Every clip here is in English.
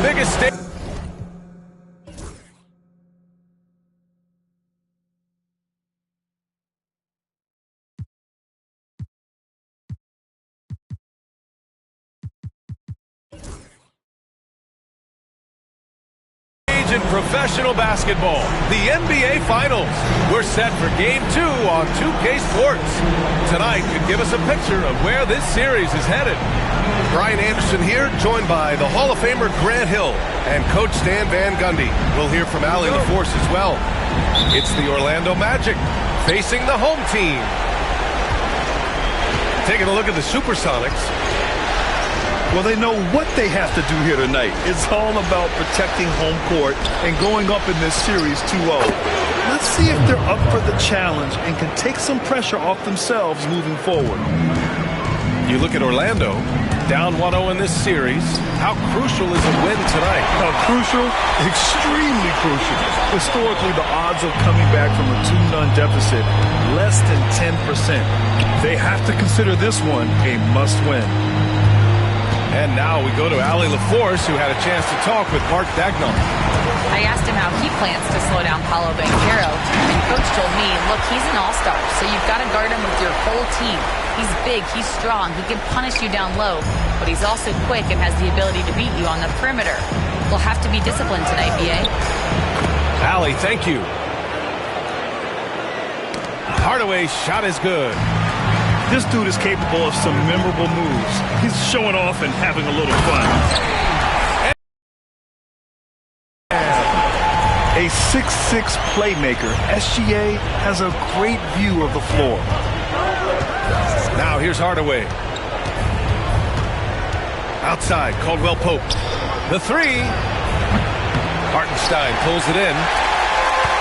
biggest stage. In professional basketball, the NBA Finals. We're set for Game 2 on 2K Sports. Tonight could give us a picture of where this series is headed. Brian Anderson here, joined by the Hall of Famer Grant Hill and Coach Stan Van Gundy. We'll hear from Allie LaForce as well. It's the Orlando Magic facing the home team. Taking a look at the Supersonics. Well, they know what they have to do here tonight. It's all about protecting home court and going up in this series 2-0. Let's see if they're up for the challenge and can take some pressure off themselves moving forward. You look at Orlando, down 1-0 in this series. How crucial is a win tonight? Crucial? Extremely crucial. Historically, the odds of coming back from a 2-0 deficit, less than 10%. They have to consider this one a must-win. And now we go to Allie LaForce, who had a chance to talk with Mark Daigneault. I asked him how he plans to slow down Paolo Banchero, and Coach told me, look, he's an all-star, so you've got to guard him with your whole team. He's big, he's strong, he can punish you down low, but he's also quick and has the ability to beat you on the perimeter. We'll have to be disciplined tonight, B.A. Allie, thank you. Hardaway's shot is good. This dude is capable of some memorable moves. He's showing off and having a little fun. A 6'6" playmaker, SGA has a great view of the floor. Now here's Hardaway. Outside, Caldwell Pope. The three. Hartenstein pulls it in.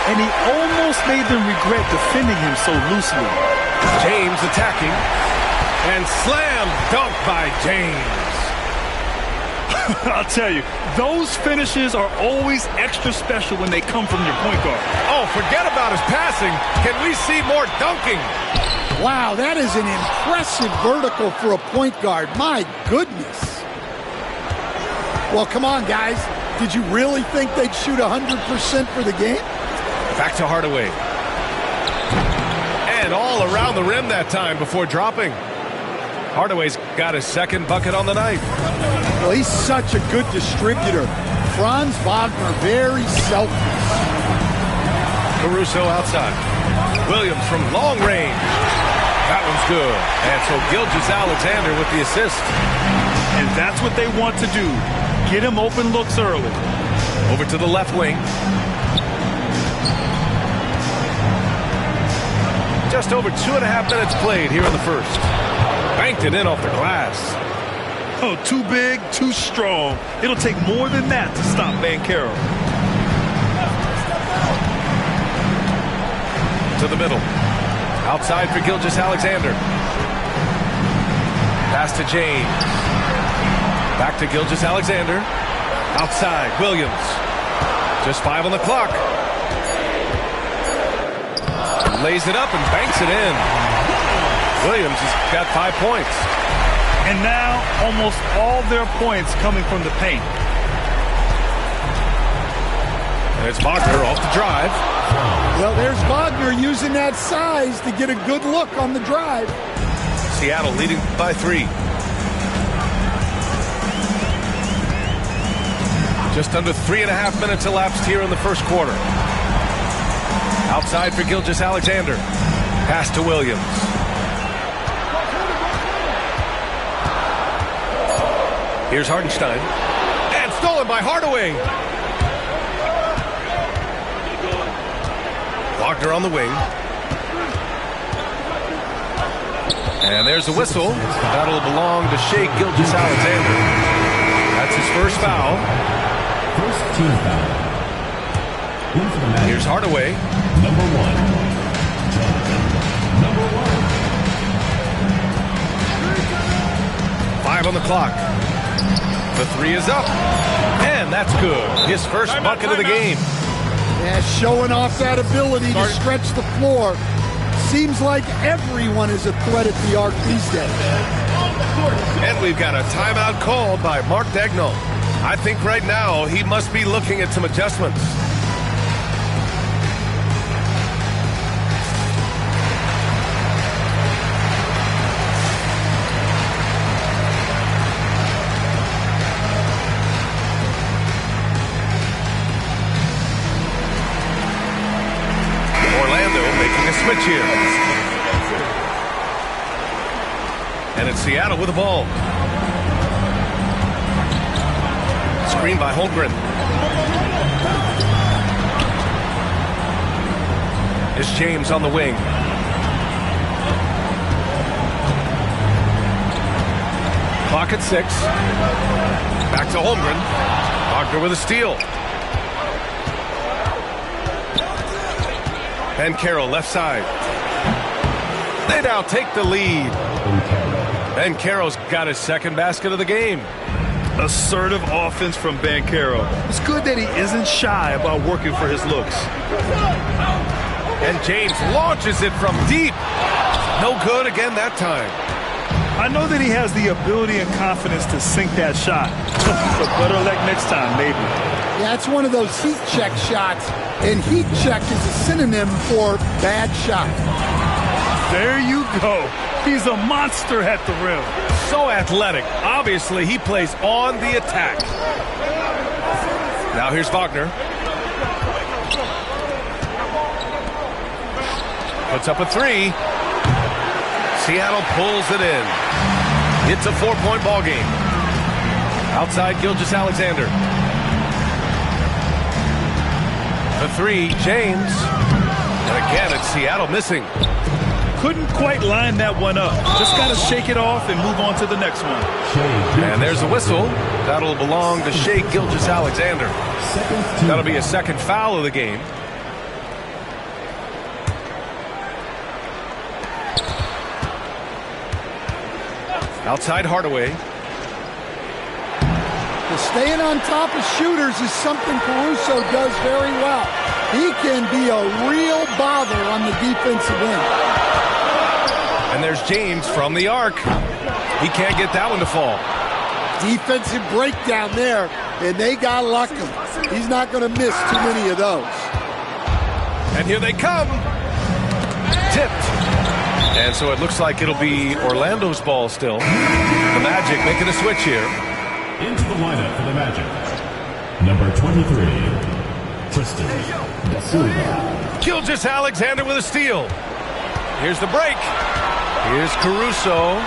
And he almost made them regret defending him so loosely. James attacking, and slam dunk by James. I'll tell you, those finishes are always extra special when they come from your point guard. Oh, forget about his passing. Can we see more dunking? Wow, that is an impressive vertical for a point guard. My goodness. Well, come on, guys. Did you really think they'd shoot 100% for the game? Back to Hardaway. And all around the rim that time before dropping. Hardaway's got his second bucket on the night. Well, he's such a good distributor. Franz Wagner, very selfless. Caruso outside. Williams from long range. That one's good. And so Gilgeous-Alexander with the assist. And that's what they want to do. Get him open looks early. Over to the left wing. Just over 2.5 minutes played here in the first. Banked it in off the glass. Oh, too big, too strong. It'll take more than that to stop Banchero. To the middle. Outside for Gilgeous-Alexander. Pass to James. Back to Gilgeous-Alexander. Outside, Williams. Just 5 on the clock. Lays it up and banks it in. Williams has got 5 points. And now almost all their points coming from the paint. And it's Wagner off the drive. Well, there's Wagner using that size to get a good look on the drive. Seattle leading by 3. Just under 3.5 minutes elapsed here in the first quarter. Outside for Gilgeous-Alexander. Pass to Williams. Here's Hartenstein. And stolen by Hardaway. Wagner on the wing. And there's the whistle. That'll belong to Shai Gilgeous-Alexander. That's his first foul. First team foul. Here's Hardaway. Number 1. Number 1. 5 on the clock. The 3 is up. And that's good. His first bucket of the game. Yeah, showing off that ability to stretch the floor. Seems like everyone is a threat at the arc these days. And we've got a timeout called by Mark Daigneault. I think right now he must be looking at some adjustments. Orlando making a switch here. And it's Seattle with the ball. Screen by Holmgren. It's James on the wing. Clock at 6. Back to Holmgren. Wagner with a steal. Ben Carroll left side. They now take the lead. Ben Carroll's got his second basket of the game. Assertive offense from Ben Carroll. It's good that he isn't shy about working for his looks. And James launches it from deep. No good again that time. I know that he has the ability and confidence to sink that shot. But better luck next time, maybe. Yeah, it's one of those heat check shots. And heat check is a synonym for bad shot. There you go. He's a monster at the rim. So athletic. Obviously, he plays on the attack. Now here's Wagner. Puts up a 3. Seattle pulls it in. It's a 4-point ball game. Outside Gilgeous-Alexander. The 3, James. And again, it's Seattle missing. Couldn't quite line that one up. Just got to shake it off and move on to the next one. And there's a whistle. That'll belong to Shai Gilgeous-Alexander. That'll be a second foul of the game. Outside Hardaway. Well, staying on top of shooters is something Caruso does very well. He can be a real bother on the defensive end. And there's James from the arc. He can't get that one to fall. Defensive breakdown there, and they got lucky. He's not going to miss too many of those. And here they come. Tipped. And so it looks like it'll be Orlando's ball still. The Magic making a switch here. Into the lineup for the Magic. Number 23, Tristan Da Silva. Gilgeous-Alexander with a steal. Here's the break. Here's Caruso.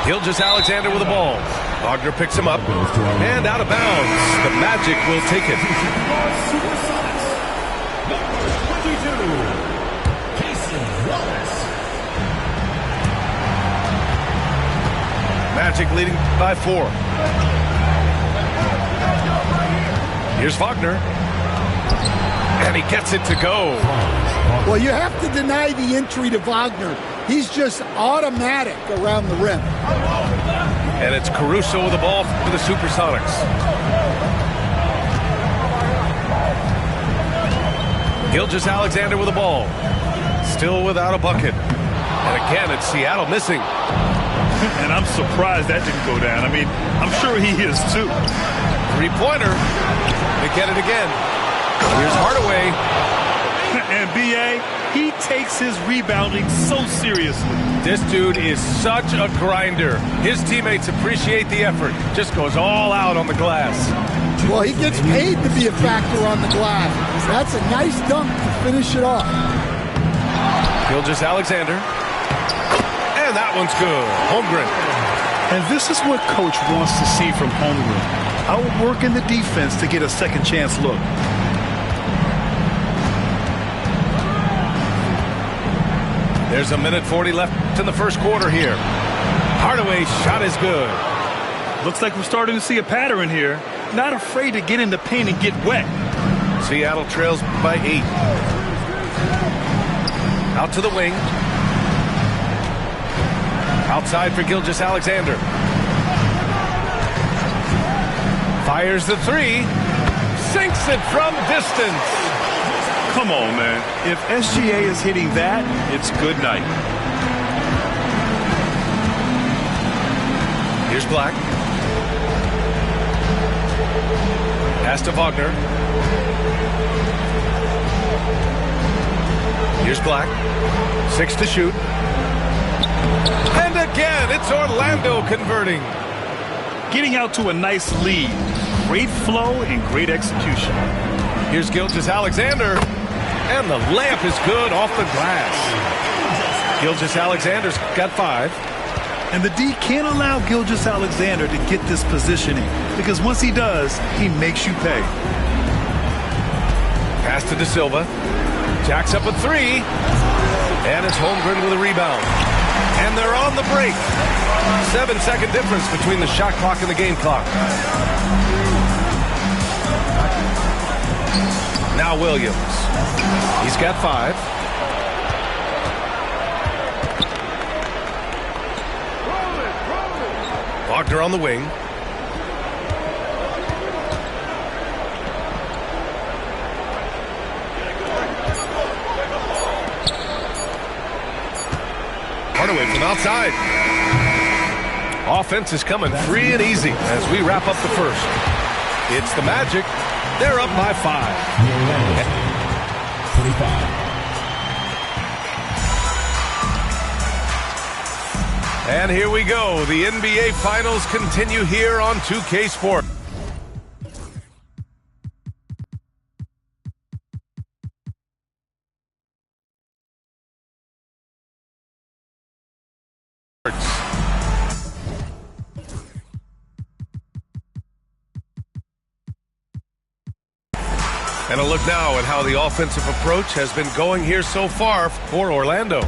Gilgeous-Alexander with the ball. Wagner picks him up. And out of bounds. The Magic will take it. SUPERSONICS. Number 22, Casey Wallace. Magic leading by 4. Here's Wagner. And he gets it to go. Well, you have to deny the entry to Wagner. He's just automatic around the rim. And it's Caruso with the ball for the SUPERSONICs. Gilgeous-Alexander with the ball. Still without a bucket. And again, it's Seattle missing. And I'm surprised that didn't go down. I mean, I'm sure he is too. 3-pointer. They get it again. Here's Hardaway. And B.A., he takes his rebounding so seriously. This dude is such a grinder. His teammates appreciate the effort. Just goes all out on the glass. Well, he gets paid to be a factor on the glass. That's a nice dunk to finish it off. Gilgeous-Alexander. And that one's good. Holmgren. And this is what Coach wants to see from Holmgren. Outworking the defense to get a second chance look. There's a minute 40 left in the first quarter here. Hardaway's shot is good. Looks like we're starting to see a pattern here. Not afraid to get in the paint and get wet. Seattle trails by 8. Out to the wing. Outside for Gilgeous-Alexander. Fires the 3. Sinks it from distance. Come on, man. If SGA is hitting that, it's good night. Here's Black. Pass to Wagner. Here's Black. 6 to shoot. And again, it's Orlando converting. Getting out to a nice lead. Great flow and great execution. Here's Gilgeous-Alexander. And the layup is good off the glass. Gilgeous-Alexander's got 5. And the D can't allow Gilgeous-Alexander to get this positioning, because once he does, he makes you pay. Pass to De Silva. Jacks up a 3. And it's Holmgren with a rebound. And they're on the break. 7-second difference between the shot clock and the game clock. Now Williams. He's got 5. Wagner on the wing. Hardaway from outside. Offense is coming free and easy as we wrap up the first. It's the Magic. They're up by 5. 25. And here we go. The NBA Finals continue here on 2K Sports. And a look now at how the offensive approach has been going here so far for Orlando.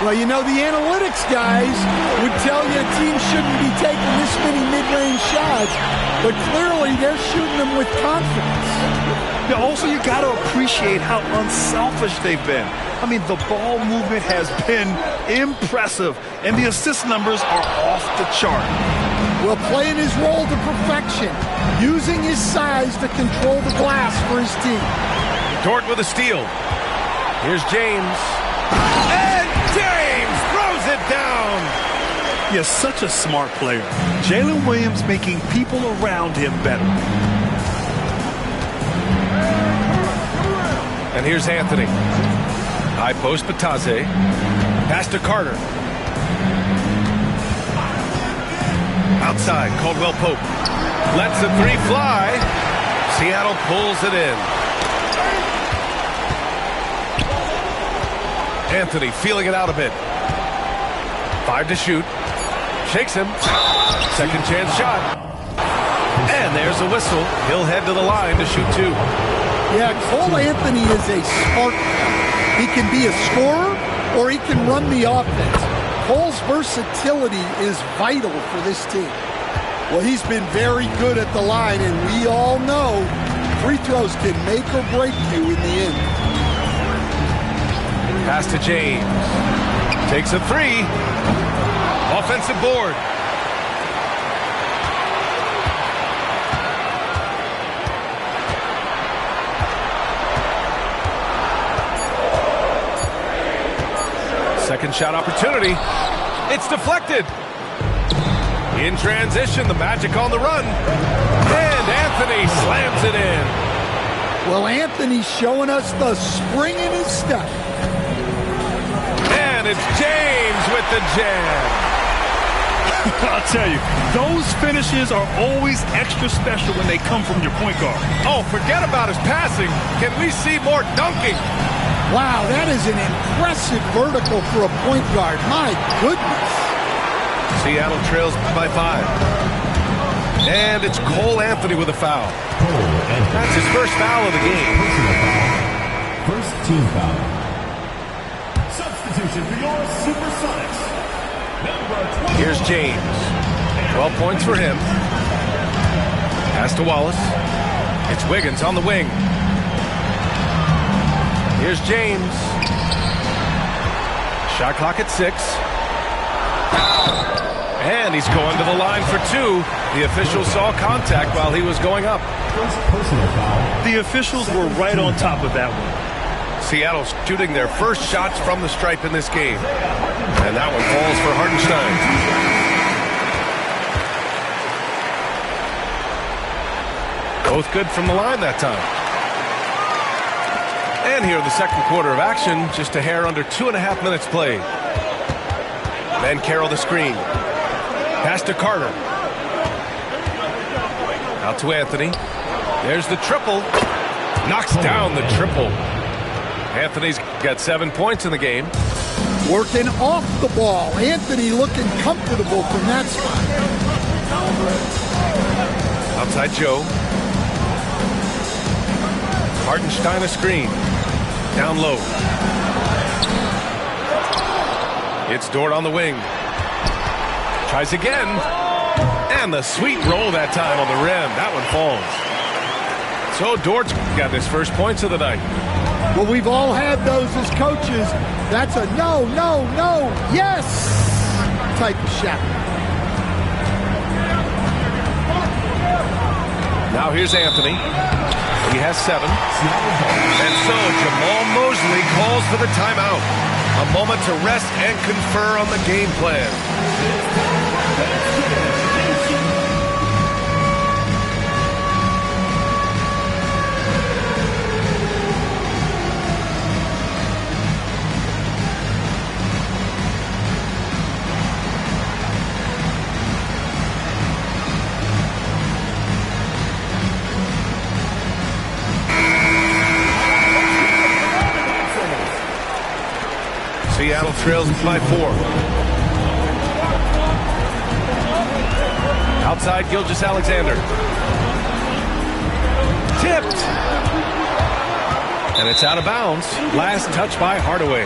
Well, you know, the analytics guys would tell you a team shouldn't be taking this many mid-range shots, but clearly they're shooting them with confidence. Yeah, also, you got to appreciate how unselfish they've been. I mean, the ball movement has been impressive, and the assist numbers are off the chart. Well, playing his role to perfection, using his size to control the glass for his team. Dort with a steal. Here's James. And James throws it down. Yes, such a smart player. Jalen Williams making people around him better. And here's Anthony. High post Batase. Pass to Carter. Outside, Caldwell Pope. Lets the 3 fly. Seattle pulls it in. Anthony feeling it out a bit. 5 to shoot. Shakes him. Second chance shot. And there's a whistle. He'll head to the line to shoot 2. Yeah, Cole Anthony is a spark. He can be a scorer or he can run the offense. Cole's versatility is vital for this team. Well, he's been very good at the line, and we all know free throws can make or break you in the end. Pass to James. Takes a 3. Offensive board. Second shot opportunity. It's deflected. In transition, the Magic on the run. And Anthony slams it in. Well, Anthony's showing us the spring in his step. And it's James with the jam. I'll tell you, those finishes are always extra special when they come from your point guard. Oh, forget about his passing. Can we see more dunking? Wow, that is an impressive vertical for a point guard. My goodness. Seattle trails by 5. And it's Cole Anthony with a foul. That's his first foul of the game. First team foul. Substitution for your Supersonics. Number 20. Here's James. 12 points for him. Pass to Wallace. It's Wiggins on the wing. Here's James. Shot clock at 6. And he's going to the line for 2. The official saw contact while he was going up. First personal foul. The officials were right on top of that one. Seattle's shooting their first shots from the stripe in this game. And that one falls for Hartenstein. Both good from the line that time. And here in the second quarter of action, just a hair under 2.5 minutes played. Then Carroll the screen. Pass to Carter. Out to Anthony. There's the triple. Knocks down the triple. Anthony's got 7 points in the game. Working off the ball. Anthony looking comfortable from that spot. Outside Joe. Hartenstein a screen. Down low. It's Dort on the wing. Tries again. And the sweet roll that time on the rim. That one falls. So Dort's got his first points of the night. Well, we've all had those as coaches. That's a no, no, no, yes type of shot. Now here's Anthony. He has 7. And so Jamal Mosley calls for the timeout. A moment to rest and confer on the game plan. Seattle trails by 4. Outside Gilgeous-Alexander. Tipped. And it's out of bounds. Last touch by Hardaway.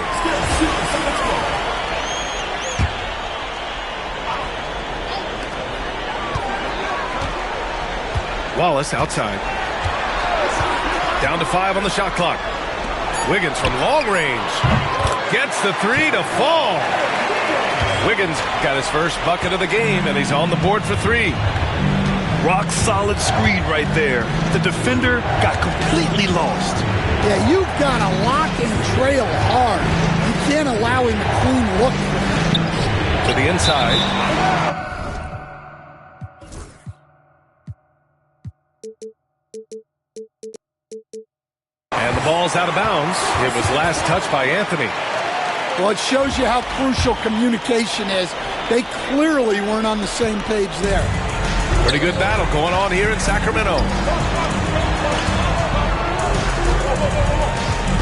Wallace outside. Down to 5 on the shot clock. Wiggins from long range. Gets the 3 to fall. Wiggins got his first bucket of the game, and he's on the board for 3. Rock solid screen right there. The defender got completely lost. Yeah, you've got to lock and trail hard. You can't allow him a clean look. To the inside. And the ball's out of bounds. It was last touched by Anthony. Well, it shows you how crucial communication is. They clearly weren't on the same page there. Pretty good battle going on here in Sacramento.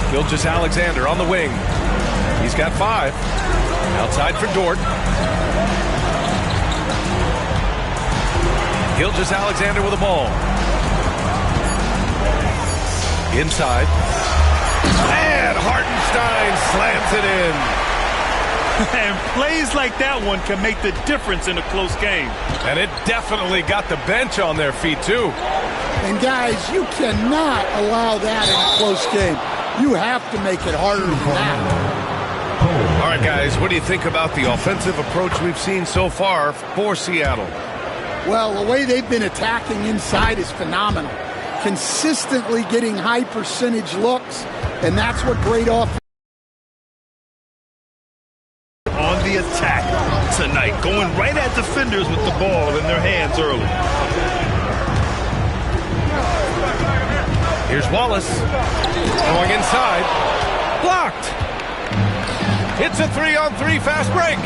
Gilgeous-Alexander on the wing. He's got 5. Outside for Dort. Gilgeous-Alexander with the ball. Inside. And Hartenstein slams it in. And plays like that one can make the difference in a close game. And it definitely got the bench on their feet, too. And, guys, you cannot allow that in a close game. You have to make it harder than that. All right, guys, what do you think about the offensive approach we've seen so far for Seattle? Well, the way they've been attacking inside is phenomenal. Consistently getting high percentage looks, and that's what great offense. On the attack tonight, going right at defenders with the ball in their hands early. Here's Wallace going inside, blocked. Hits a 3-on-3 fast break.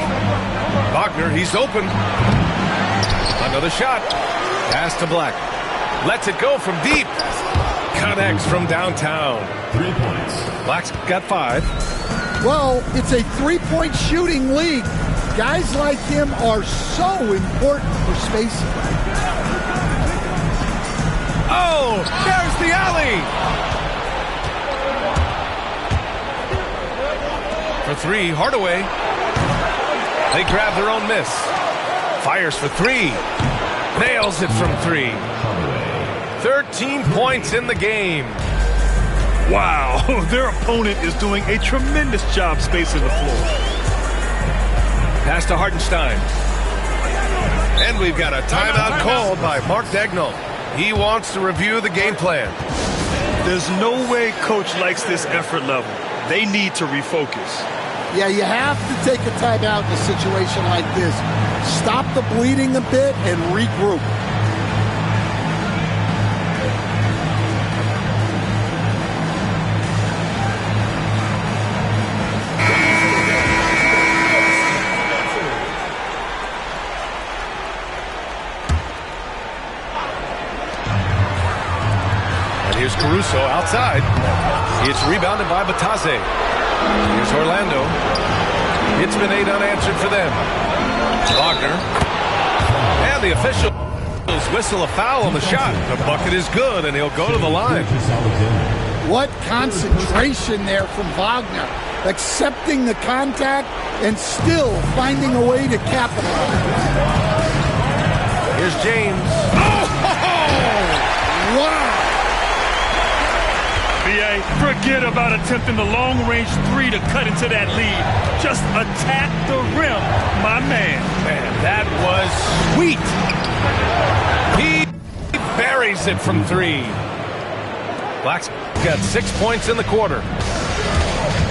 Wagner, he's open. Another shot. Pass to Black. Lets it go from deep. Connects from downtown. 3 points. Black's got 5. Well, it's a three-point shooting league. Guys like him are so important for spacing. Oh, there's the alley. For 3, Hardaway. They grab their own miss. Fires for 3. Nails it from 3. 13 points in the game. Wow, their opponent is doing a tremendous job spacing the floor. Pass to Hartenstein. And we've got a timeout called by Mark Daigneault. He wants to review the game plan. There's no way coach likes this effort level. They need to refocus. Yeah, you have to take a timeout in a situation like this. Stop the bleeding a bit and regroup. Caruso outside. It's rebounded by Batase. Here's Orlando. It's been 8 unanswered for them. Wagner. And the officials whistle a foul on the shot. The bucket is good, and he'll go to the line. What concentration there from Wagner. Accepting the contact and still finding a way to capitalize. Here's James. Wow. BA, forget about attempting the long-range 3 to cut into that lead. Just attack the rim, my man. Man, that was sweet. He buries it from 3. Black's got 6 points in the quarter.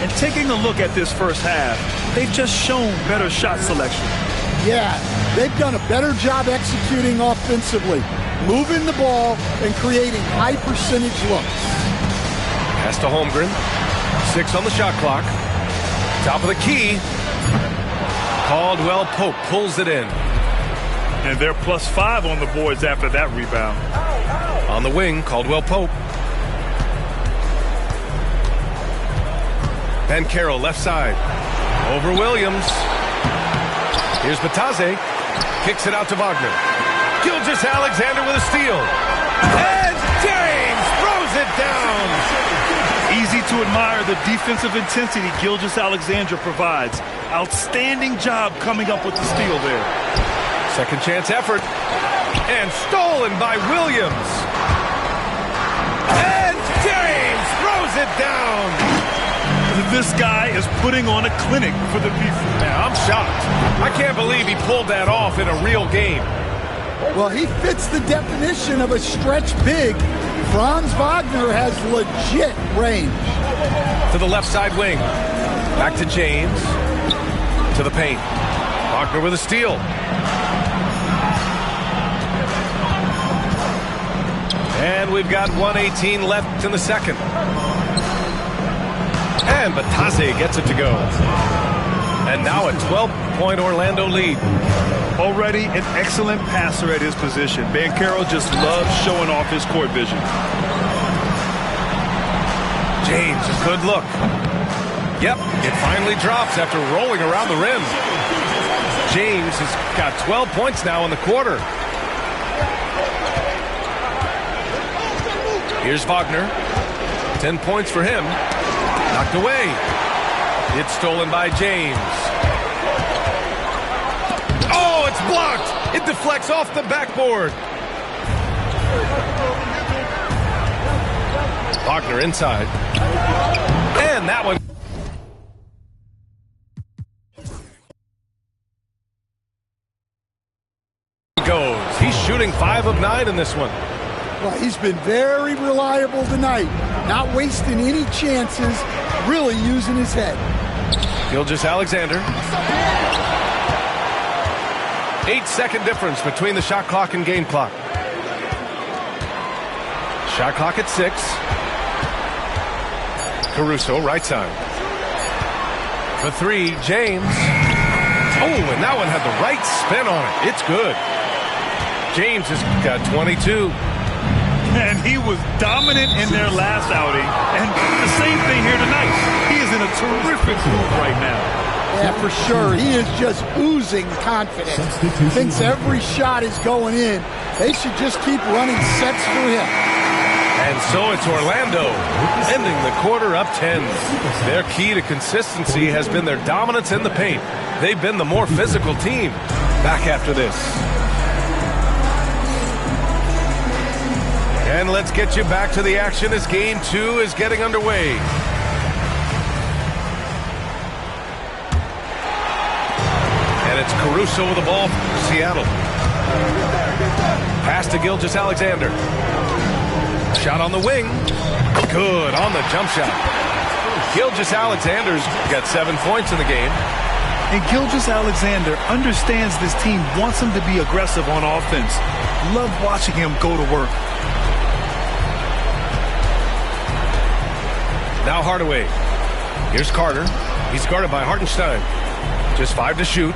And taking a look at this first half, they've just shown better shot selection. Yeah, they've done a better job executing offensively, moving the ball and creating high percentage looks. Pass to Holmgren. 6 on the shot clock. Top of the key. Caldwell Pope pulls it in. And they're +5 on the boards after that rebound. On the wing, Caldwell Pope. Ben Carroll left side. Over Williams. Here's Batase. Kicks it out to Wagner. Gilgeous-Alexander with a steal. And James throws it down. Easy to admire the defensive intensity Gilgeous-Alexander provides. Outstanding job coming up with the steal there. Second chance effort. And stolen by Williams. And James throws it down. This guy is putting on a clinic for the people. Yeah, I'm shocked. I can't believe he pulled that off in a real game. Well, he fits the definition of a stretch big. Franz Wagner has legit range. To the left side wing. Back to James. To the paint. Wagner with a steal. And we've got 1:18 left in the second. And Batase gets it to go. And now a 12-point Orlando lead. Already an excellent passer at his position. Ben Carroll just loves showing off his court vision. James, a good look. Yep, it finally drops after rolling around the rim. James has got 12 points now in the quarter. Here's Wagner. 10 points for him. Knocked away. It's stolen by James. Oh, it's blocked. It deflects off the backboard. Wagner inside. And that one goes. He's shooting 5 of 9 in this one. Well, he's been very reliable tonight. Not wasting any chances, really using his head. Gilgeous-Alexander. 8-second difference between the shot clock and game clock. Shot clock at 6. Caruso, right side. For 3, James. Oh, and that one had the right spin on it. It's good. James has got 22. And he was dominant in their last outing. And the same thing here tonight. He is in a terrific mood right now. Yeah, for sure. He is just oozing confidence. Thinks every shot is going in. They should just keep running sets for him. And so it's Orlando, ending the quarter up 10. Their key to consistency has been their dominance in the paint. They've been the more physical team. Back after this. And let's get you back to the action as Game 2 is getting underway. And it's Caruso with the ball for Seattle. Pass to Gilgeous-Alexander. Shot on the wing. Good on the jump shot. Gilgeous-Alexander's got 7 points in the game. And Gilgeous-Alexander understands this team wants him to be aggressive on offense. Love watching him go to work. Now Hardaway. Here's Carter. He's guarded by Hartenstein. Just 5 to shoot.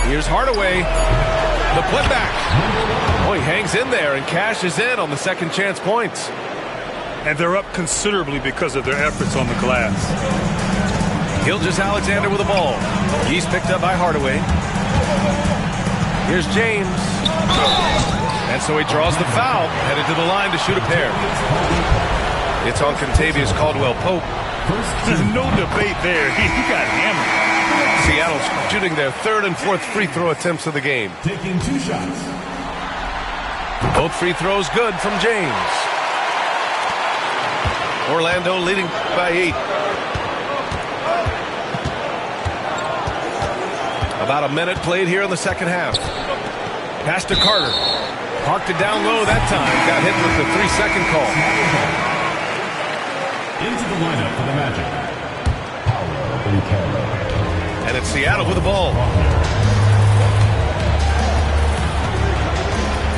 Here's Hardaway. The putback. Oh, he hangs in there and cashes in on the second chance points. And they're up considerably because of their efforts on the glass. Gilgeous-Alexander with the ball. He's picked up by Hardaway. Here's James. And so he draws the foul, headed to the line to shoot a pair. It's on Contavious Caldwell-Pope. No debate there. He got hammered. Seattle's shooting their third and fourth free throw attempts of the game. Taking 2 shots. Both free throws good from James. Orlando leading by 8. About a minute played here in the second half. Pass to Carter. Parked it down low that time. Got hit with the 3-second call. Into the lineup for the Magic. And it's Seattle with the ball.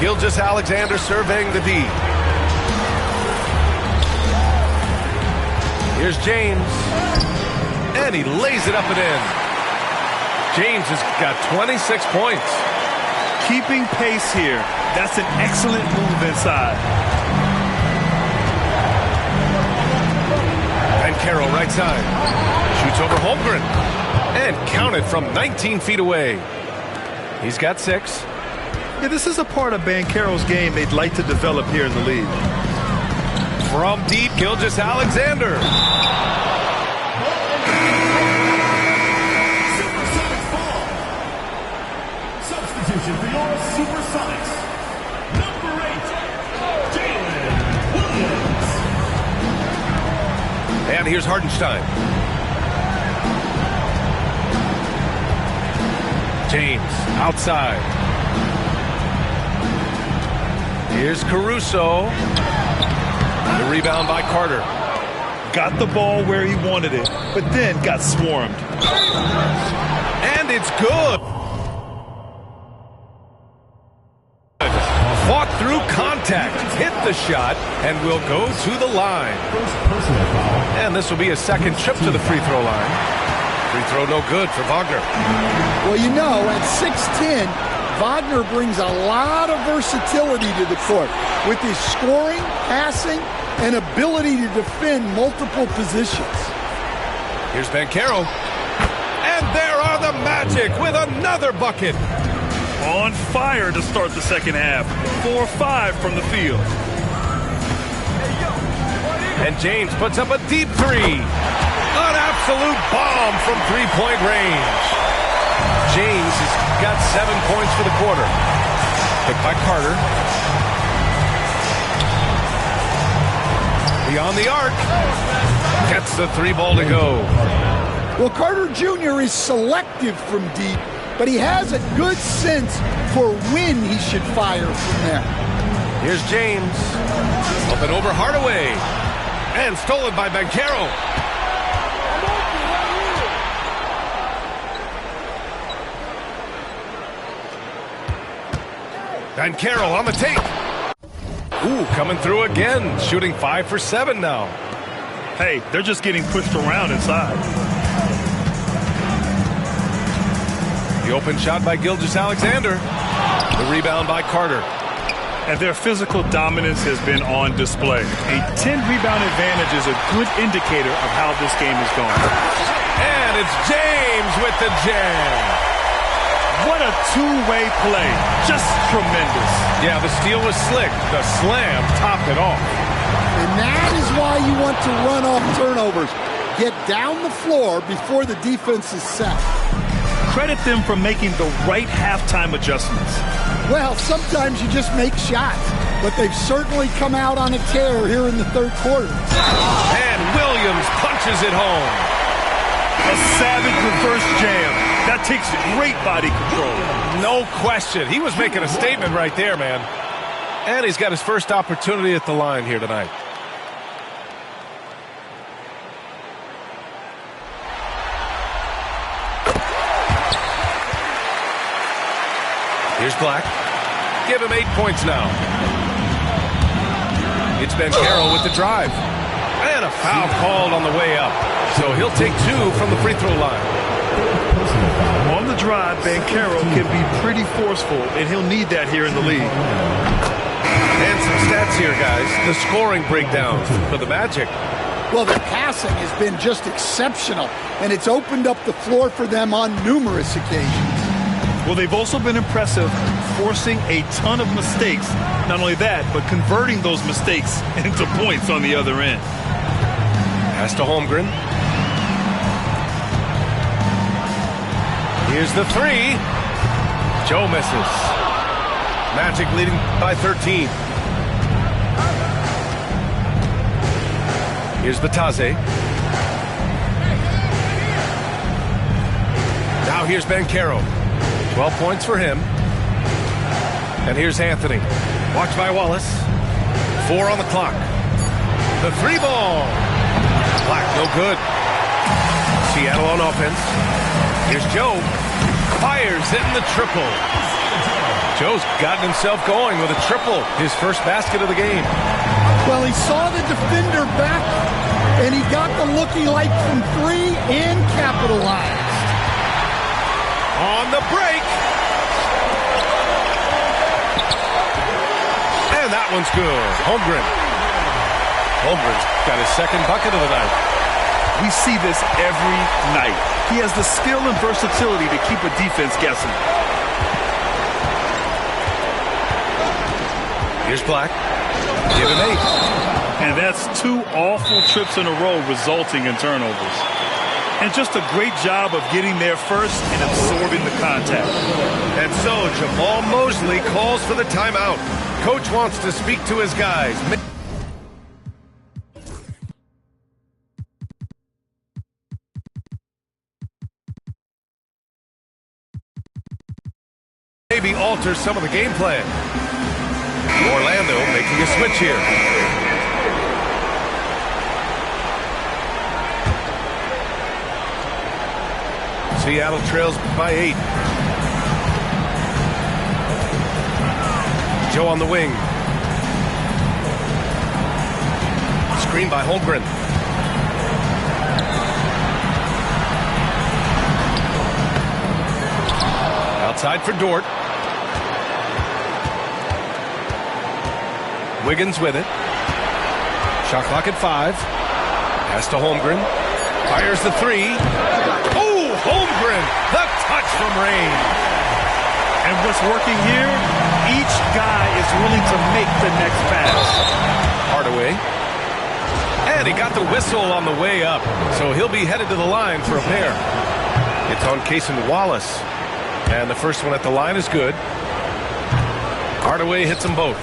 Gilgeous-Alexander surveying the D. Here's James. And he lays it up and in. James has got 26 points. Keeping pace here. That's an excellent move inside. And Carroll right side. Shoots over Holmgren. And counted from 19 feet away. He's got 6. Yeah, this is a part of Banchero's game they'd like to develop here in the league. From deep, Gilgeous-Alexander. SUPERSONICS ball. Substitution for your SUPERSONICs. Number 8, Jalen Williams. And here's Hardenstein. James outside. Here's Caruso. The rebound by Carter. Got the ball where he wanted it, but then got swarmed. And it's good. Fought through contact, hit the shot, and will go to the line. First personal foul. And this will be a second trip to the free throw line. Free throw no good for Wagner. Well, you know, at 6'10", Wagner brings a lot of versatility to the court with his scoring, passing, and ability to defend multiple positions. Here's Banchero. And there are the Magic with another bucket. On fire to start the second half. 4-5 from the field. And James puts up a deep 3. An absolute bomb from three-point range. James has got 7 points for the quarter. Picked by Carter. Beyond the arc. Gets the 3 ball to go. Well, Carter Jr. is selective from deep, but he has a good sense for when he should fire from there. Here's James. Up and over Hardaway. And stolen by Banchero. Banchero on the take. Ooh, coming through again. Shooting 5 for 7 now. Hey, they're just getting pushed around inside. The open shot by Gilgeous-Alexander. The rebound by Carter. And their physical dominance has been on display. A 10-rebound advantage is a good indicator of how this game is going. And it's James with the jam. What a two-way play. Just tremendous. Yeah, the steal was slick. The slam topped it off. And that is why you want to run off turnovers. Get down the floor before the defense is set. Credit them for making the right halftime adjustments. Well, sometimes you just make shots, but they've certainly come out on a tear here in the third quarter. And Williams punches it home. A savage reverse jam. That takes great body control. No question. He was making a statement right there, man. And he's got his first opportunity at the line here tonight. Here's Black. Give him 8 points now. It's Banchero with the drive. And a foul called on the way up. So he'll take 2 from the free throw line. On the drive, Banchero can be pretty forceful, and he'll need that here in the league. And some stats here, guys. The scoring breakdown for the Magic. Well, their passing has been just exceptional, and it's opened up the floor for them on numerous occasions. Well, they've also been impressive, forcing a ton of mistakes. Not only that, but converting those mistakes into points on the other end. Pass to Holmgren. Here's the three. Joe misses. Magic leading by 13. Here's Batase. Now here's Banchero. 12 points for him. And here's Anthony. Watched by Wallace. 4 on the clock. The three ball. Black, no good. Seattle on offense. Here's Joe. Fires it in the triple. Joe's gotten himself going with a triple. His first basket of the game. Well, he saw the defender back, and he got the looky like from 3 and capitalized. On the break. And that one's good. Holmgren. Holmgren's got his second bucket of the night. We see this every night. He has the skill and versatility to keep a defense guessing. Here's Black. Give him 8. And that's 2 awful trips in a row resulting in turnovers. And just a great job of getting there first and absorbing the contact. And so Jamal Mosley calls for the timeout. Coach wants to speak to his guys. Maybe alter some of the game plan. Orlando making a switch here. Seattle trails by 8. Joe on the wing. Screen by Holmgren. Outside for Dort. Wiggins with it. Shot clock at 5. Pass to Holmgren. Fires the 3. Oh, Holmgren! The touch from Rain. And what's working here, each guy is willing to make the next pass. Hardaway. And he got the whistle on the way up, so he'll be headed to the line for a pair. It's on Cason Wallace. And the first one at the line is good. Hardaway hits them both.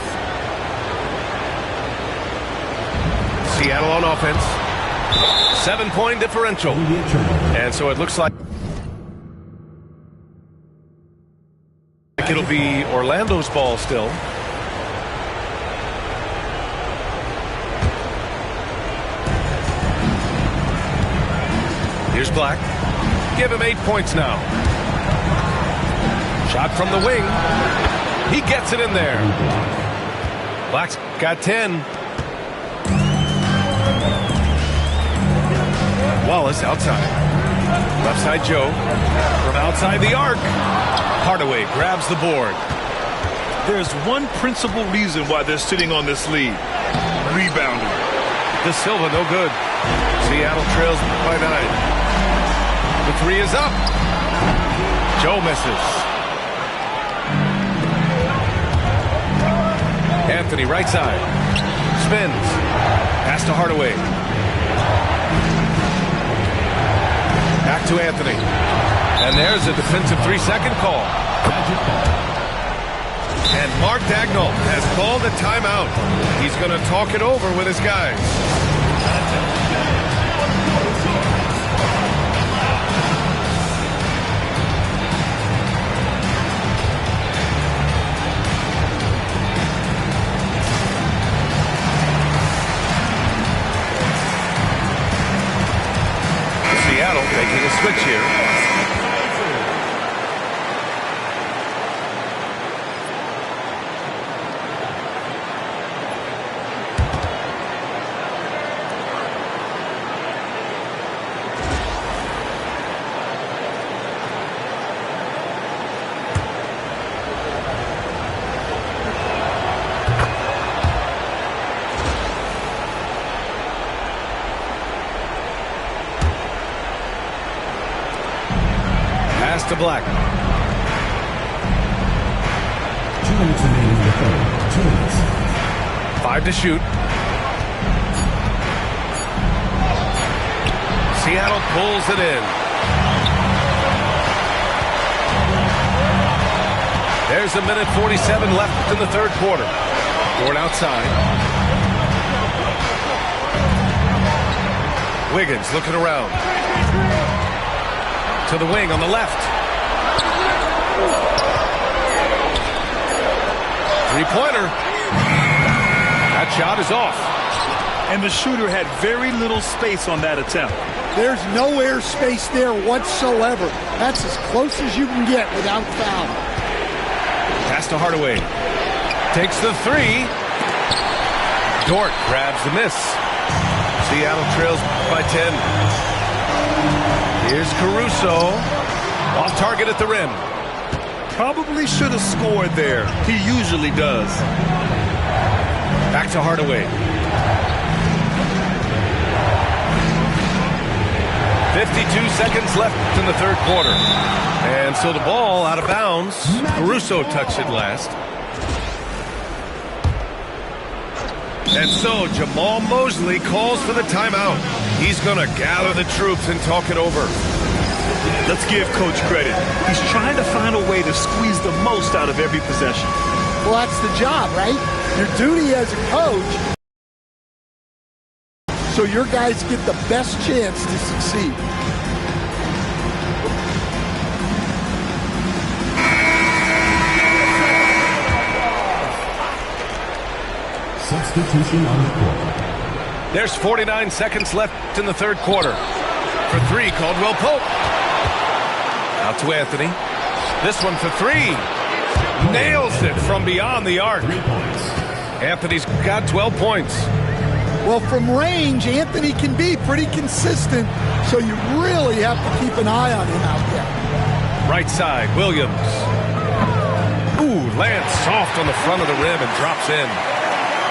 Seattle on offense. 7-point differential. And so it looks like it'll be Orlando's ball still. Here's Black. Give him 8 points now. Shot from the wing. He gets it in there. Black's got 10. Wallace outside. Left side Joe. From outside the arc. Hardaway grabs the board. There's one principal reason why they're sitting on this lead. Rebounding. De Silva, no good. Seattle trails by 9. The 3 is up. Joe misses. Anthony right side. Spins. Pass to Hardaway. Back to Anthony. And there's a defensive 3-second call. And Mark Dagnall has called a timeout. He's going to talk it over with his guys. Seattle making a switch here. black. 2 minutes remaining in the third. 2 minutes. 5 to shoot. Seattle pulls it in. There's a minute 47 left in the third quarter. Ford outside. Wiggins looking around. To the wing on the left. Three-pointer. That shot is off. And the shooter had very little space on that attempt. There's no air space there whatsoever. That's as close as you can get without foul. Pass to Hardaway. Takes the three. Dort grabs the miss. Seattle trails by 10. Here's Caruso. Off target at the rim. Probably should have scored there. He usually does. Back to Hardaway. 52 seconds left in the third quarter. And so the ball out of bounds. Caruso touched it last. And so Jamal Mosley calls for the timeout. He's going to gather the troops and talk it over. Let's give Coach credit. He's trying to find a way to squeeze the most out of every possession. Well, that's the job, right? Your duty as a coach, so your guys get the best chance to succeed. Substitution on the court. There's 49 seconds left in the third quarter. For three, Caldwell Pope. Out to Anthony. This one for three. Nails it from beyond the arc. 3 points. Anthony's got 12 points. Well, from range, Anthony can be pretty consistent, so you really have to keep an eye on him out there. Right side, Williams. Ooh, lands soft on the front of the rim and drops in.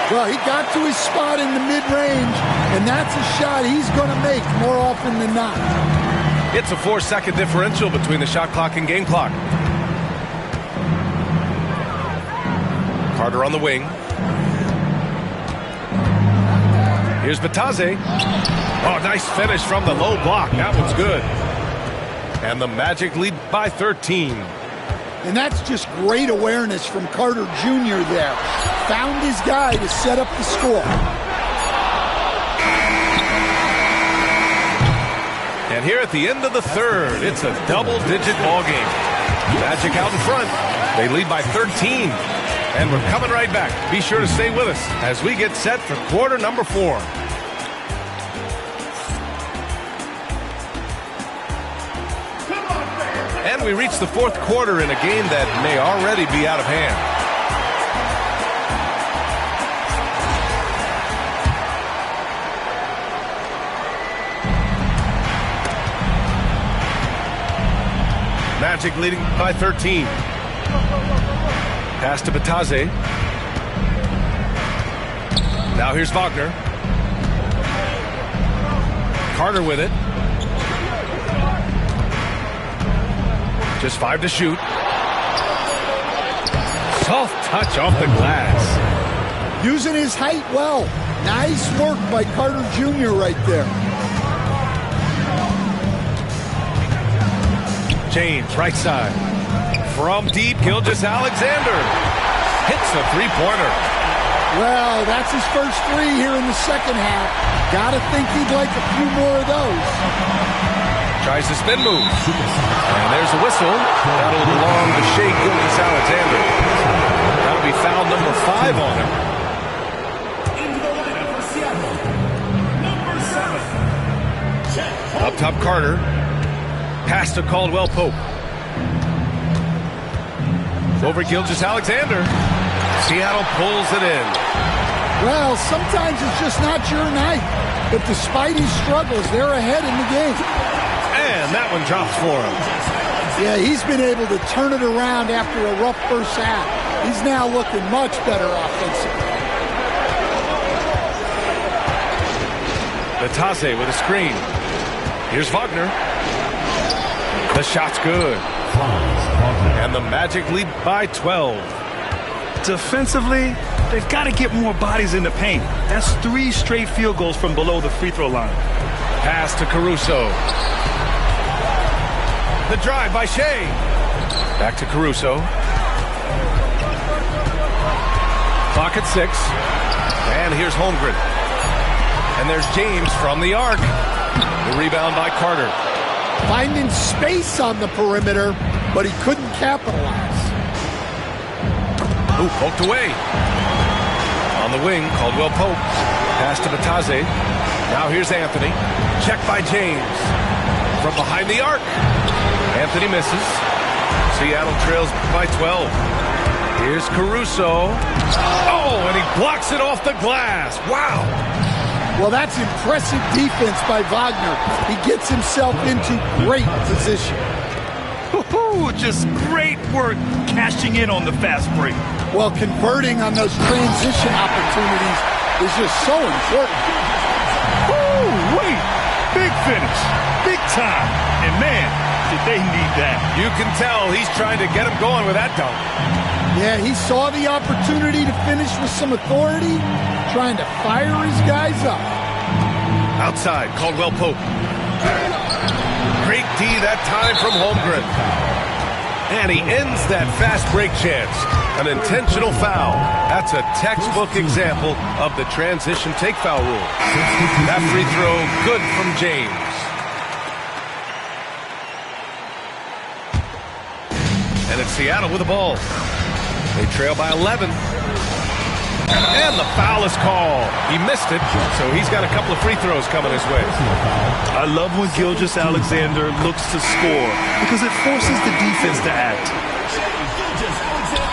Well, he got to his spot in the mid-range, and that's a shot he's going to make more often than not. It's a 4-second differential between the shot clock and game clock. Carter on the wing. Here's Batase. Oh, nice finish from the low block. That one's good. And the Magic lead by 13. And that's just great awareness from Carter Jr. there. Found his guy to set up the score. And here at the end of the third, it's a double-digit ball game. Magic out in front. They lead by 13. And we're coming right back. Be sure to stay with us as we get set for quarter number 4. And we reach the fourth quarter in a game that may already be out of hand. Magic leading by 13. Pass to Batase. Now here's Wagner. Carter with it. Just 5 to shoot. Soft touch off the glass. Using his height well. Nice work by Carter Jr. right there. James, right side. From deep, Gilgeous-Alexander hits a three-pointer. Well, that's his first three here in the second half. Gotta think he'd like a few more of those. Tries to spin move. And there's a whistle. That'll belong to Shai Gilgeous-Alexander. That'll be foul number 5 on him. Into the lineup for Seattle. Number 7. Up top, Carter. Pass to Caldwell Pope. Over Gilgeous-Alexander. Seattle pulls it in. Well, sometimes it's just not your night. But despite his struggles, they're ahead in the game. And that one drops for him. Yeah, he's been able to turn it around after a rough first half. He's now looking much better offensively. Batase with a screen. Here's Wagner. The shot's good. And the Magic lead by 12. Defensively, they've got to get more bodies in the paint. That's 3 straight field goals from below the free throw line. Pass to Caruso. The drive by Shea. Back to Caruso. Clock at 6. And here's Holmgren. And there's James from the arc. The rebound by Carter. Finding space on the perimeter, but he couldn't capitalize. Ooh, poked away. On the wing, Caldwell Pope. Pass to Batase. Now here's Anthony. Check by James. From behind the arc. Anthony misses. Seattle trails by 12. Here's Caruso. Oh, and he blocks it off the glass. Wow. Well, that's impressive defense by Wagner. He gets himself into great position. Just great work cashing in on the fast break. Well, converting on those transition opportunities is just so important. Wait, big finish, big time. And man, did they need that. You can tell he's trying to get him going with that dunk. Yeah, he saw the opportunity to finish with some authority, trying to fire his guys up. Outside, Caldwell Pope. Great D that time from Holmgren. And he ends that fast break chance. An intentional foul. That's a textbook example of the transition take foul rule. That free throw, good from James. And it's Seattle with the ball. They trail by 11. And the foul is called. He missed it, so he's got a couple of free throws coming his way. I love when Gilgeous-Alexander looks to score because it forces the defense to act.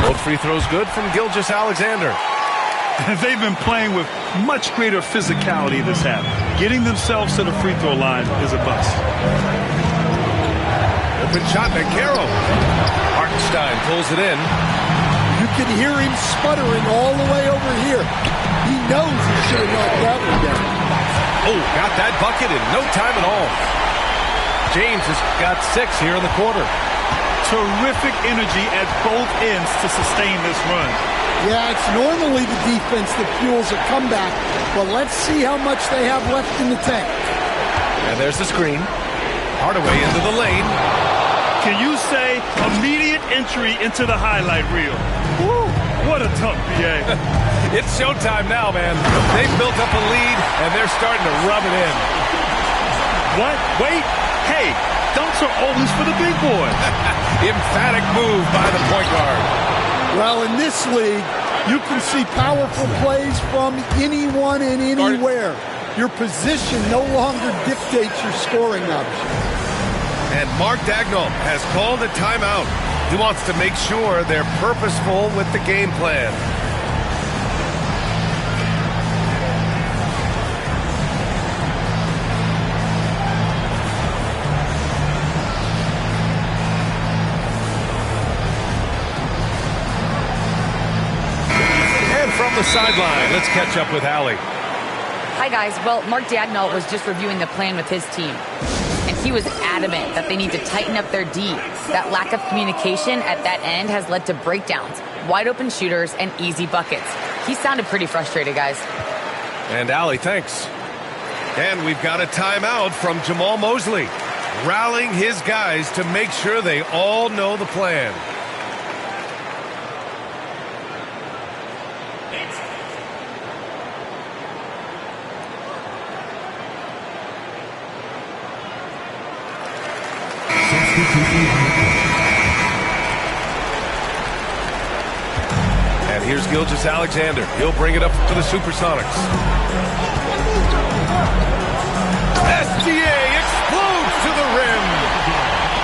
Both free throws good from Gilgeous-Alexander. They've been playing with much greater physicality this half. Getting themselves to the free throw line is a bust. Open shot by Caro. Hartenstein pulls it in. You can hear him sputtering all the way over here. He knows he should have knocked that one down. Oh, got that bucket in no time at all. James has got 6 here in the quarter. Terrific energy at both ends to sustain this run. Yeah, it's normally the defense that fuels a comeback, but let's see how much they have left in the tank. And there's the screen. Hardaway into the lane. Can you say immediate entry into the highlight reel? Woo, what a dunk, B.A. It's showtime now, man. They've built up a lead, and they're starting to rub it in. What? Wait. Hey, dunks are always for the big boys. Emphatic move by the point guard. Well, in this league, you can see powerful plays from anyone and anywhere. Your position no longer dictates your scoring option. And Mark Daigneault has called a timeout. He wants to make sure they're purposeful with the game plan. And from the sideline, let's catch up with Allie. Hi, guys. Well, Mark Daigneault was just reviewing the plan with his team. And he was adamant that they need to tighten up their D. That lack of communication at that end has led to breakdowns, wide open shooters, and easy buckets. He sounded pretty frustrated, guys. And Allie, thanks. And we've got a timeout from Jamal Mosley, rallying his guys to make sure they all know the plan. And here's Gilgeous-Alexander. He'll bring it up for the Supersonics. SGA explodes to the rim.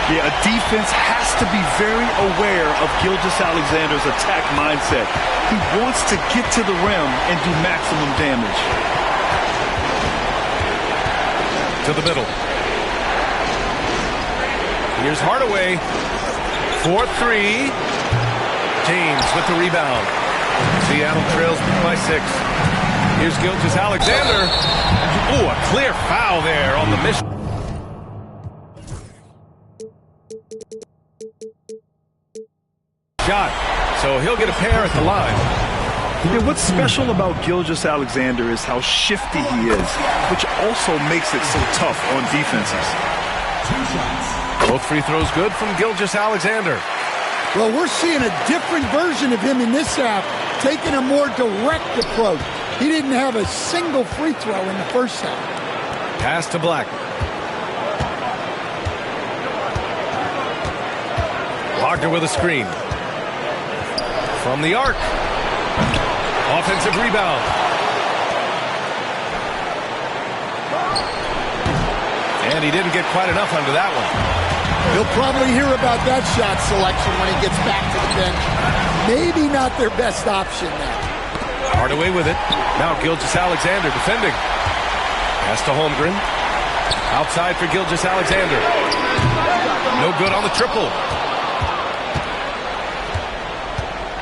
Yeah, a defense has to be very aware of Gilgeous-Alexander's attack mindset. He wants to get to the rim and do maximum damage. To the middle. Here's Hardaway. 4-3. James with the rebound. Seattle trails by 6. Here's Gilgeous-Alexander. Oh, a clear foul there on the mission. shot. So he'll get a pair at the line. Yeah, what's special about Gilgeous-Alexander is how shifty he is, which also makes it so tough on defenses. Both free throws good from Gilgeous-Alexander. Well, we're seeing a different version of him in this half, taking a more direct approach. He didn't have a single free throw in the first half. Pass to Black. Wagner with a screen. From the arc. Offensive rebound. And he didn't get quite enough under that one. He'll probably hear about that shot selection when he gets back to the bench. Maybe not their best option now. Hardaway with it. Now Gilgeous-Alexander defending. Pass to Holmgren. Outside for Gilgeous-Alexander. No good on the triple.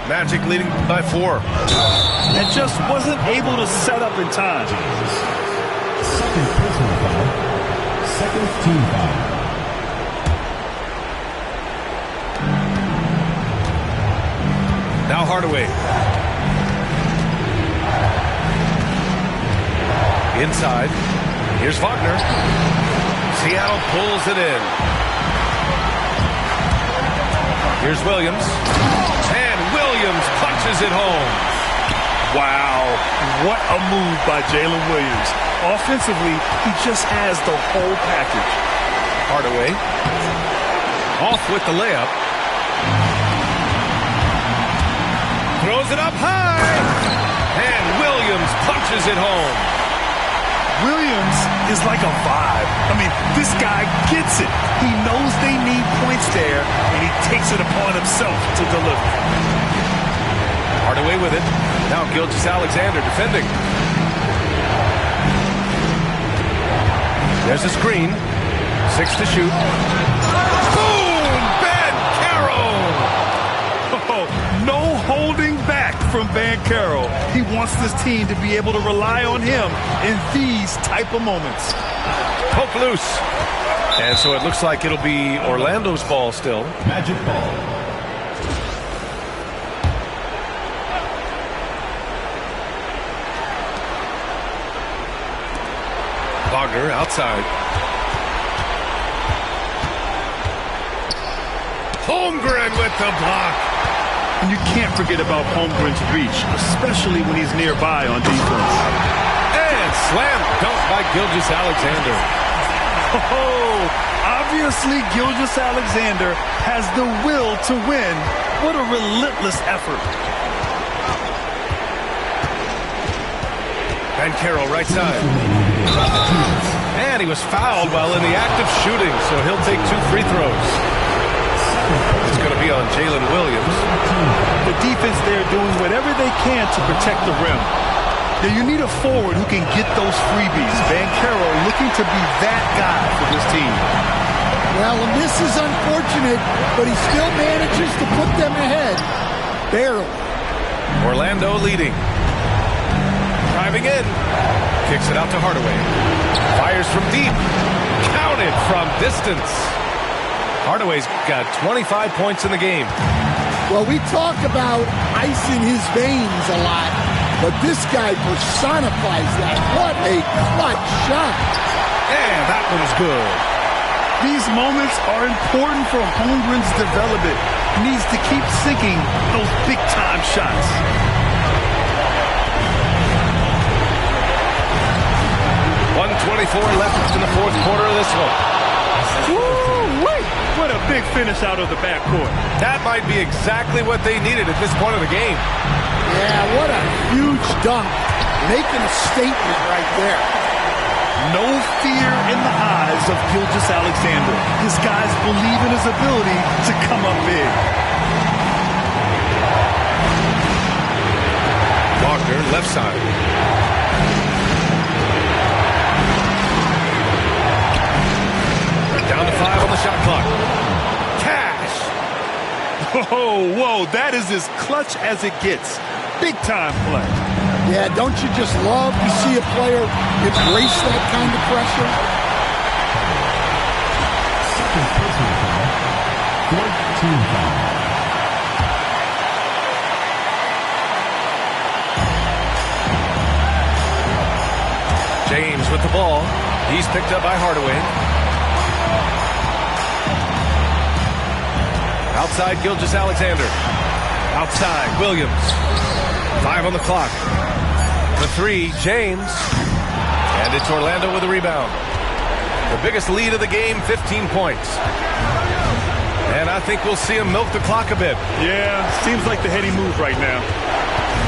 Magic leading by 4. And just wasn't able to set up in time. Second personal foul. Second team foul. Now Hardaway. Inside. Here's Wagner. Seattle pulls it in. Here's Williams. And Williams punches it home. Wow, what a move by Jalen Williams. Offensively, he just has the whole package. Hardaway. Off with the layup. Throws it up high. And Williams punches it home. Williams is like a vibe. I mean, this guy gets it. He knows they need points there, and he takes it upon himself to deliver. Hardaway with it. Now Gilgeous-Alexander defending. There's a screen. 6 to shoot. Boom! Banchero! Oh, no holding back from Banchero. He wants this team to be able to rely on him in these type of moments. Poke loose. And so it looks like it'll be Orlando's ball still. Magic ball. Wagner outside. Holmgren with the block. And you can't forget about Holmgren's reach, especially when he's nearby on defense. And slam dunk by Gilgeous-Alexander. Oh, obviously Gilgeous-Alexander has the will to win. What a relentless effort. Banchero right side. And he was fouled while in the act of shooting, so he'll take 2 free throws. It's going to be on Jalen Williams. The defense there doing whatever they can to protect the rim. Now you need a forward who can get those freebies. Banchero looking to be that guy for this team. Well, and this is unfortunate, but he still manages to put them ahead. Barely. Orlando leading. Driving in. Kicks it out to Hardaway. Fires from deep. Counted from distance. Hardaway's got 25 points in the game. Well, we talk about ice in his veins a lot, but this guy personifies that. What a clutch shot. And that one's good. These moments are important for Holmgren's development. He needs to keep sinking those big-time shots. .124 left in the 4th quarter of this one. Woo-wee! What a big finish out of the backcourt. That might be exactly what they needed at this point of the game. Yeah, what a huge dunk. Making a statement right there. No fear in the eyes of Gilgeous-Alexander. His guys believe in his ability to come up big. Wagner, left side. Down to 5 on the shot clock. Cash. Whoa, that is as clutch as it gets. Big time play. Yeah, don't you just love to see a player embrace that kind of pressure? Second personal foul. Fourth team foul. with the ball. He's picked up by Hardaway. Outside, Gilgeous-Alexander. Outside, Williams. 5 on the clock. The 3, James. And it's Orlando with a rebound. The biggest lead of the game, 15 points. And I think we'll see him milk the clock a bit. Yeah, seems like the heady move right now.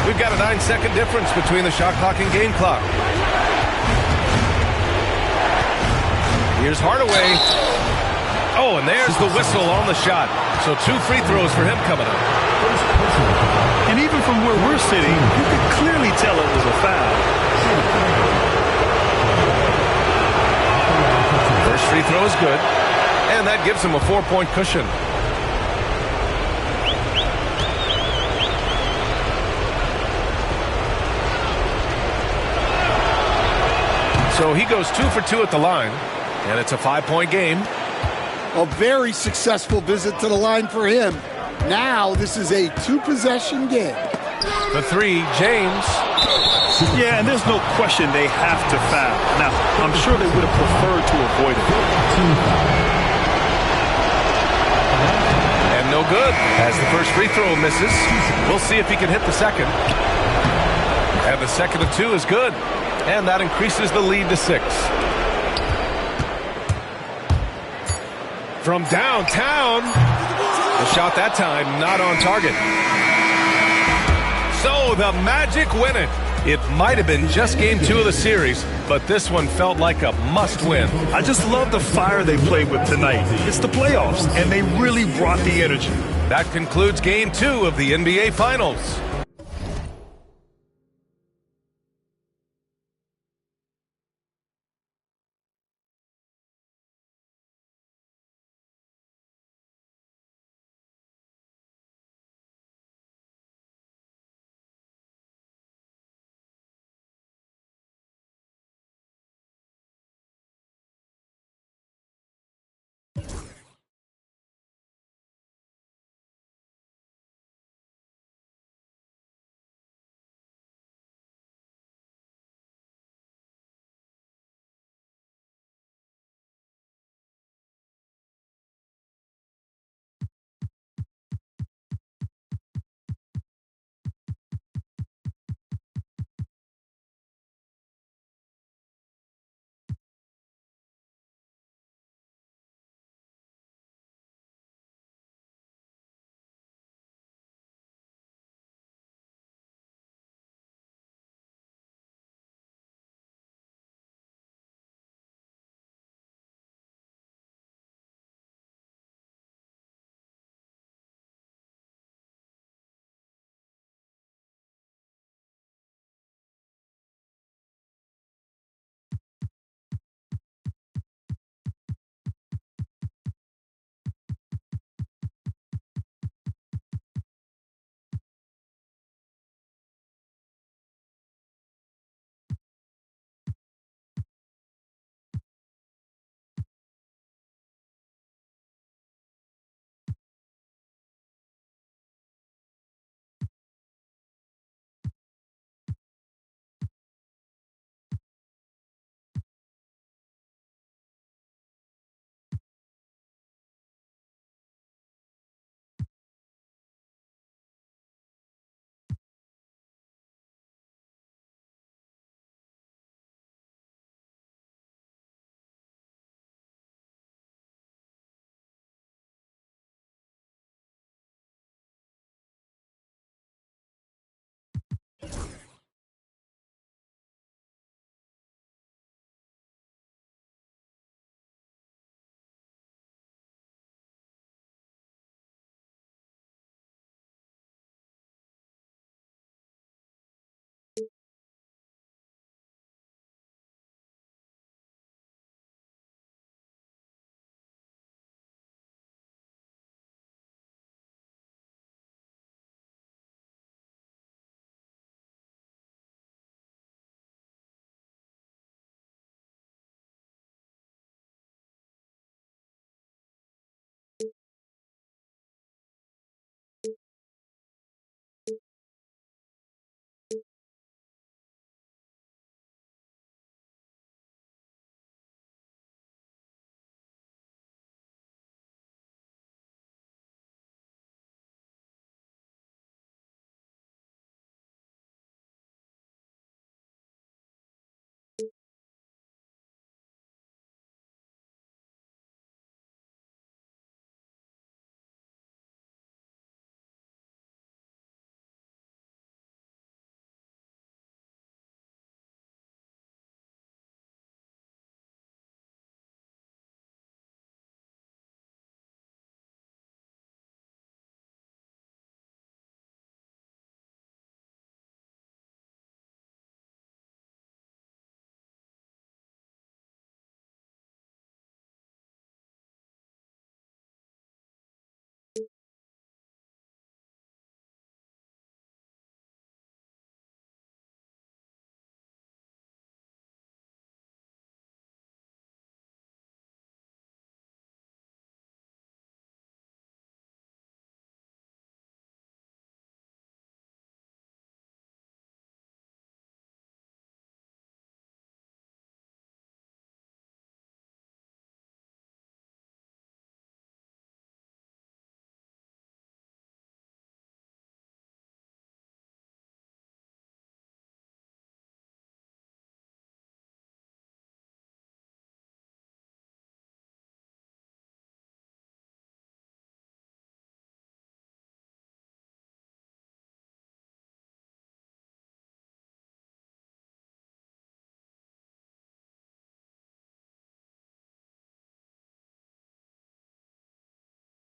We've got a 9-second difference between the shot clock and game clock. Here's Hardaway. Oh, and there's the whistle on the shot. So 2 free throws for him coming up. And even from where we're sitting, you could clearly tell it was a foul. First free throw is good. And that gives him a 4-point cushion. So he goes 2 for 2 at the line. And it's a 5-point game. A very successful visit to the line for him. Now this is a 2-possession game. The 3, James. Yeah, and there's no question they have to foul. Now, I'm sure they would have preferred to avoid it. And no good as the first free throw misses. We'll see if he can hit the second. And the second of 2 is good. And that increases the lead to 6. From downtown. The shot that time not on target. So the Magic win it. It might have been just game 2 of the series, but this one felt like a must-win. I just love the fire they played with tonight. It's the playoffs, and they really brought the energy. That concludes game 2 of the NBA Finals.